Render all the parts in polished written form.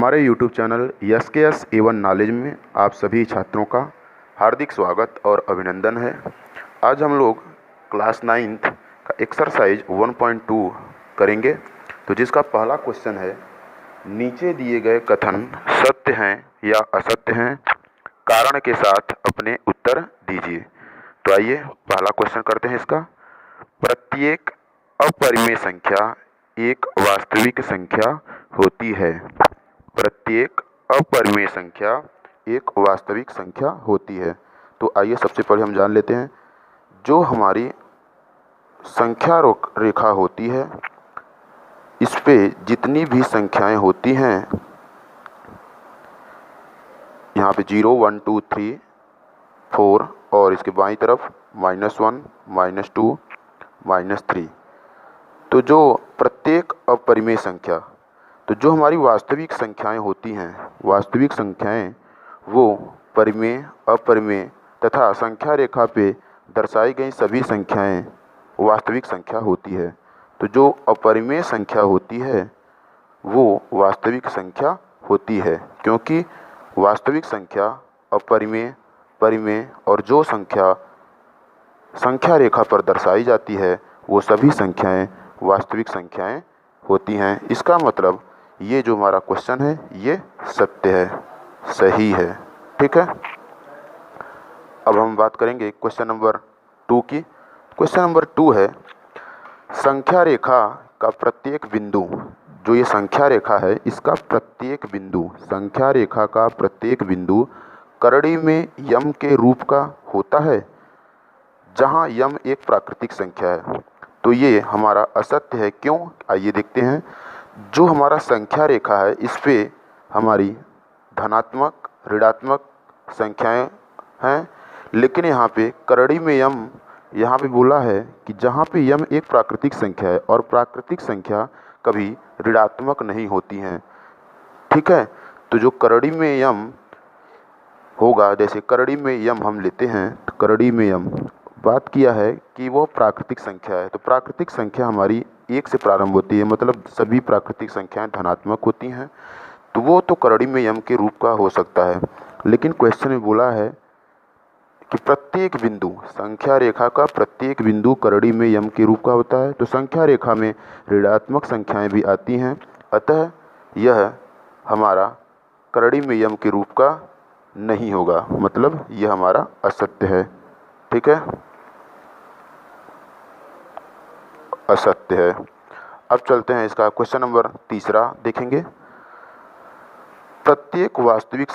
हमारे YouTube channel SKS A1 knowledge में आप सभी छात्रों का हार्दिक स्वागत और अभिनंदन है। आज हम लोग क्लास 9th का एक्सरसाइज 1.2 करेंगे। तो जिसका पहला क्वेश्चन है, नीचे दिए गए कथन सत्य हैं या असत्य हैं, कारण के साथ अपने उत्तर दीजिए। तो आइए पहला क्वेश्चन करते हैं इसका। प्रत्येक अपरिमेय संख्या एक वास्तविक संख्या होती है। प्रत्येक अपरिमेय संख्या एक वास्तविक संख्या होती है। तो आइए सबसे पहले हम जान लेते हैं, जो हमारी संख्या रेखा होती है, इस पे जितनी भी संख्याएं होती हैं, यहाँ पे 0, 1, 2, 3, 4 और इसके बाईं तरफ -1, -2, -3। तो जो प्रत्येक अपरिमेय संख्या, तो जो हमारी वास्तविक संख्याएं होती हैं, वास्तविक संख्याएं वो परिमेय, अपरिमेय तथा संख्या रेखा पे दर्शाई गई सभी संख्याएं वास्तविक संख्या होती है। तो जो अपरिमेय संख्या होती है वो वास्तविक संख्या होती है, क्योंकि वास्तविक संख्या, अपरिमेय, परिमेय और जो संख्या संख्या रेखा पर दर्शाई जाती है वो सभी संख्याएं वास्तविक संख्याएं होती हैं। इसका मतलब ये जो हमारा क्वेश्चन है ये सत्य है, सही है। ठीक है। अब हम बात करेंगे क्वेश्चन नंबर 2 की। क्वेश्चन नंबर 2 है, संख्या रेखा का प्रत्येक बिंदु, जो ये संख्या रेखा है इसका प्रत्येक बिंदु, संख्या रेखा का प्रत्येक बिंदु करड़ी में यम के रूप का होता है, जहाँ यम एक प्राकृतिक संख्या है। तो ये हमारा असत्य है। क्यों? आइए देखते हैं। जो हमारा संख्या रेखा है इस पे हमारी धनात्मक, ऋणात्मक संख्याएं हैं, लेकिन यहाँ पे करड़ी में यम, यहाँ पे बोला है कि जहाँ पे यम एक प्राकृतिक संख्या है और प्राकृतिक संख्या कभी ऋणात्मक नहीं होती हैं। ठीक है। तो जो करड़ी में यम होगा, जैसे करड़ी में यम हम लेते हैं, तो करड़ी में यम बात किया है कि वो प्राकृतिक संख्या है। तो प्राकृतिक संख्या हमारी 1 से प्रारंभ होती है, मतलब सभी प्राकृतिक संख्याएं धनात्मक होती हैं। तो वो तो करड़ी में यम के रूप का हो सकता है, लेकिन क्वेश्चन में बोला है कि प्रत्येक बिंदु, संख्या रेखा का प्रत्येक बिंदु करड़ी में यम के रूप का होता है। तो संख्या रेखा में ऋणात्मक संख्याएं भी आती हैं, अतः यह हमारा करड़ी में यम के रूप का नहीं होगा, मतलब यह हमारा असत्य है। ठीक है, असत्य है। अब चलते हैं इसका क्वेश्चन नंबर 3 देखेंगे। प्रत्येक वास्तविक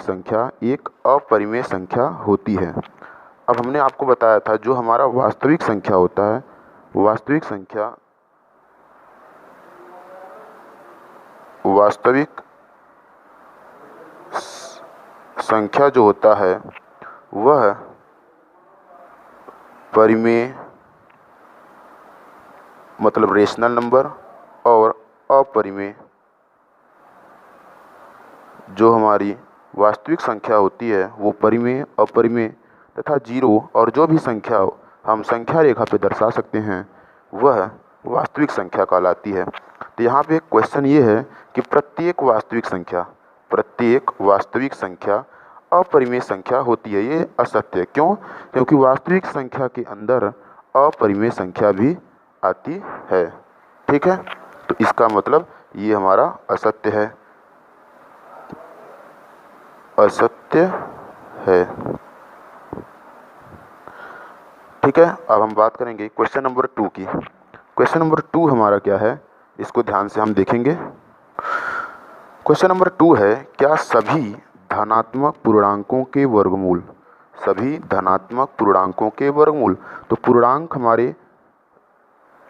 संख्या एक अपरिमेय संख्या होती है। अब हमने आपको बताया था जो हमारा वास्तविक संख्या होता है, वास्तविक संख्या जो होता है वह परिमेय, मतलब रेशनल नंबर, और अपरिमेय, जो हमारी वास्तविक संख्या होती है वो परिमेय, अपरिमेय तथा 0 और जो भी संख्या हम संख्या रेखा पे दर्शा सकते हैं वह वास्तविक संख्या कहलाती है। तो यहाँ पे एक क्वेश्चन ये है कि प्रत्येक वास्तविक संख्या अपरिमेय संख्या होती है। ये असत्य है। क्यों? क्योंकि वास्तविक संख्या के अंदर अपरिमेय संख्या भी आती है। ठीक है। तो इसका मतलब ये हमारा असत्य है, असत्य है। ठीक है। अब हम बात करेंगे क्वेश्चन नंबर 2 की। क्वेश्चन नंबर 2 हमारा क्या है, इसको ध्यान से हम देखेंगे। क्वेश्चन नंबर 2 है, क्या सभी धनात्मक पूर्णांकों के वर्गमूल, सभी धनात्मक पूर्णांकों के वर्गमूल, तो पूर्णांक हमारे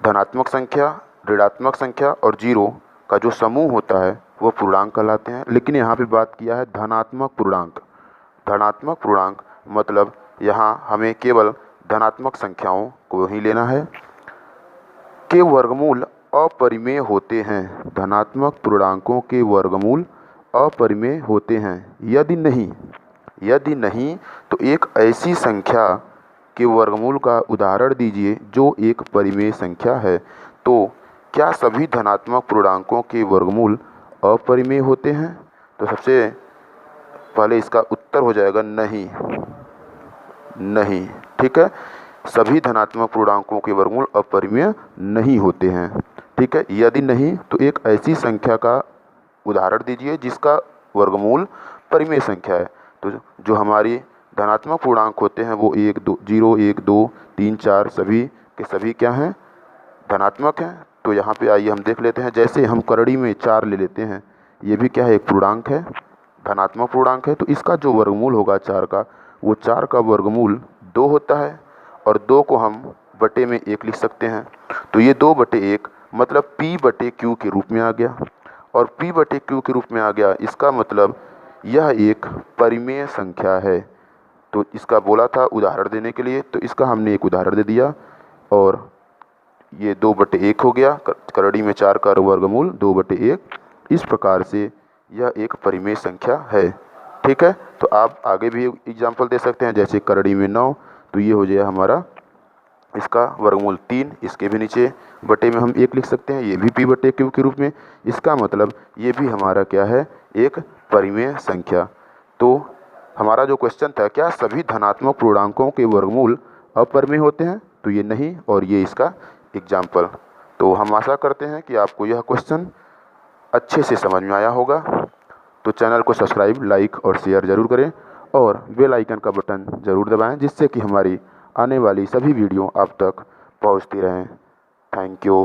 धनात्मक संख्या, ऋणात्मक संख्या और 0 का जो समूह होता है वो पूर्णांक कहलाते हैं। लेकिन यहाँ पे बात किया है धनात्मक पूर्णांक। धनात्मक पूर्णांक मतलब यहाँ हमें केवल धनात्मक संख्याओं को ही लेना है, के वर्गमूल अपरिमेय होते हैं। धनात्मक पूर्णांकों के वर्गमूल अपरिमेय होते हैं। यदि नहीं तो एक ऐसी संख्या के वर्गमूल का उदाहरण दीजिए जो एक परिमेय संख्या है। तो क्या सभी धनात्मक पूर्णांकों के वर्गमूल अपरिमेय होते हैं? तो सबसे पहले इसका उत्तर हो जाएगा नहीं। नहीं, ठीक है, सभी धनात्मक पूर्णांकों के वर्गमूल अपरिमेय नहीं होते हैं। ठीक है, यदि नहीं तो एक ऐसी संख्या का उदाहरण दीजिए जिसका वर्गमूल परिमेय संख्या है। तो जो हमारी धनात्मक पूर्णांक होते हैं वो 1 2 0 1 2 3 4 सभी के सभी क्या हैं? धनात्मक हैं। तो यहाँ पे आइए हम देख लेते हैं। जैसे हम करड़ी में 4 ले लेते हैं, ये भी क्या है? एक पूर्णांक है, धनात्मक पूर्णांक है। तो इसका जो वर्गमूल होगा 4 का, वो 4 का वर्गमूल 2 होता है और 2 को हम बटे में 1 लिख सकते हैं। तो ये 2 बटे 1 मतलब p बटे q के रूप में आ गया, और p बटे q के रूप में आ गया, इसका मतलब यह एक परिमेय संख्या है। तो इसका बोला था उदाहरण देने के लिए, तो इसका हमने एक उदाहरण दे दिया, और ये 2 बटे 1 हो गया। करड़ी में 4 का वर्गमूल 2 बटे 1। इस प्रकार से यह एक परिमेय संख्या है। ठीक है, तो आप आगे भी एग्जाम्पल दे सकते हैं, जैसे करड़ी में 9, तो ये हो जाए हमारा इसका वर्गमूल 3। इसके भी नीचे बटे में हम 1 लिख सकते हैं, ये भी p बटे q के रूप में। इसका मतलब ये भी हमारा क्या है? एक परिमेय संख्या। तो हमारा जो क्वेश्चन था, क्या सभी धनात्मक पूर्णांकों के वर्गमूल अपरिमेय होते हैं? तो ये नहीं, और ये इसका एग्जाम्पल। तो हम आशा करते हैं कि आपको यह क्वेश्चन अच्छे से समझ में आया होगा। तो चैनल को सब्सक्राइब, लाइक और शेयर ज़रूर करें, और बेल आइकन का बटन ज़रूर दबाएं, जिससे कि हमारी आने वाली सभी वीडियो आप तक पहुंचती रहें। Thank you.